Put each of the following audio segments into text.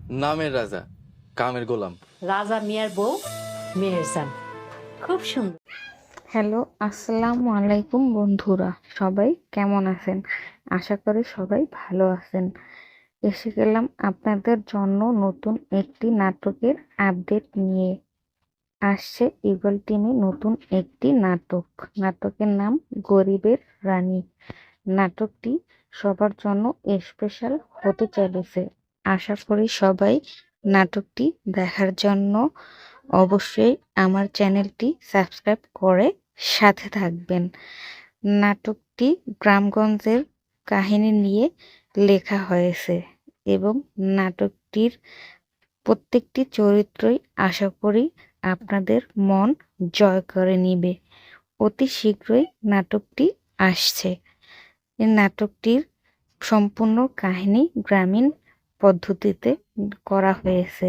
নামের রাজা, কামের গোলাম। রাজা মিয়ার বউ মেহেরজান, খুব সুন্দর। হ্যালো, আসসালামু আলাইকুম বন্ধুরা, সবাই কেমন আছেন? আশা করি সবাই ভালো আছেন। এসে গেলাম আপনাদের জন্য নতুন একটি নাটকের আপডেট নিয়ে। আসছে ঈগল টিমে নতুন একটি নাটক। নাটকের নাম গরিবের রানী। নাটকটি সবার জন্য স্পেশাল হতে চলেছে। আশা করি সবাই নাটকটি দেখার জন্য অবশ্যই আমার চ্যানেলটি সাবস্ক্রাইব করে সাথে থাকবেন। নাটকটি গ্রামগঞ্জের কাহিনী নিয়ে লেখা হয়েছে এবং নাটকটির প্রত্যেকটি চরিত্রই আশা করি আপনাদের মন জয় করে নিবে। অতি শীঘ্রই নাটকটি আসছে। এই নাটকটির সম্পূর্ণ কাহিনী গ্রামীণ পদ্ধতিতে করা হয়েছে।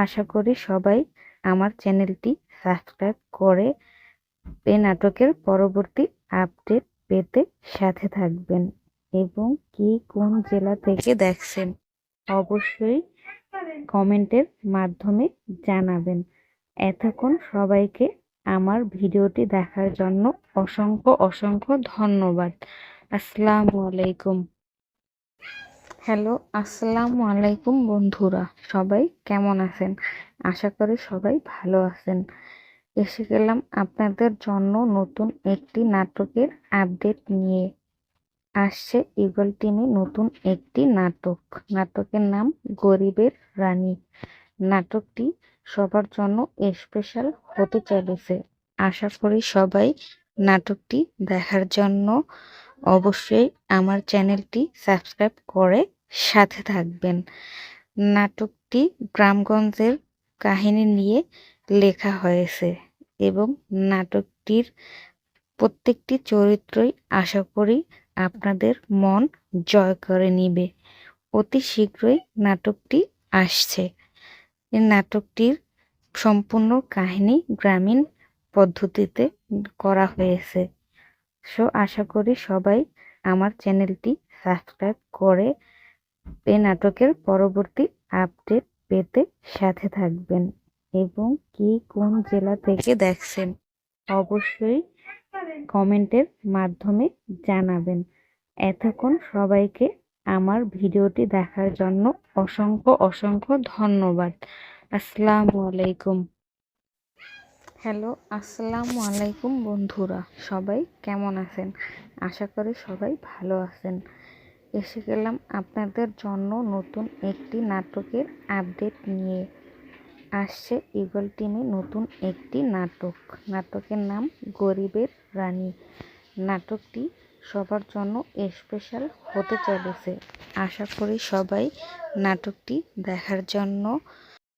আশা করি সবাই আমার চ্যানেলটি সাবস্ক্রাইব করে এই নাটকের পরবর্তী আপডেট পেতে সাথে থাকবেন এবং কোন জেলা থেকে দেখছেন অবশ্যই কমেন্টের মাধ্যমে জানাবেন। এতক্ষণ সবাইকে আমার ভিডিওটি দেখার জন্য অসংখ্য ধন্যবাদ। আসসালামু আলাইকুম। হ্যালো, আসসালামু আলাইকুম বন্ধুরা, সবাই কেমন আছেন? আশা করি সবাই ভালো আছেন। এসে গেলাম আপনাদের জন্য নতুন একটি নাটকের আপডেট নিয়ে। আসছে ঈগল টিমে নতুন একটি নাটক। নাটকের নাম গরিবের রানী। নাটকটি সবার জন্য স্পেশাল হতে চলেছে। আশা করি সবাই নাটকটি দেখার জন্য অবশ্যই আমার চ্যানেলটি সাবস্ক্রাইব করে সাথে থাকবেন। নাটকটি গ্রামগঞ্জের কাহিনী নিয়ে লেখা হয়েছে এবং নাটকটির প্রত্যেকটি চরিত্রই আশা করি আপনাদের মন জয় করে নিবে। অতি শীঘ্রই নাটকটি আসছে। এই নাটকটির সম্পূর্ণ কাহিনী গ্রামীণ পদ্ধতিতে করা হয়েছে। আশা করি সবাই আমার চ্যানেলটি সাবস্ক্রাইব করে এই নাটকের পরবর্তী আপডেট পেতে সাথে থাকবেন এবং কোন জেলা থেকে দেখছেন অবশ্যই কমেন্টের মাধ্যমে জানাবেন। এতক্ষণ সবাইকে আমার ভিডিওটি দেখার জন্য অসংখ্য ধন্যবাদ। আসসালামু আলাইকুম। হ্যালো, আসসালামু আলাইকুম বন্ধুরা, সবাই কেমন আছেন? আশা করি সবাই ভালো আছেন। এসে গেলাম আপনাদের জন্য নতুন একটি নাটকের আপডেট নিয়ে। আসছে ঈগল টিমে নতুন একটি নাটক। নাটকের নাম গরিবের রানী। নাটকটি সবার জন্য স্পেশাল হতে চলেছে। আশা করি সবাই নাটকটি দেখার জন্য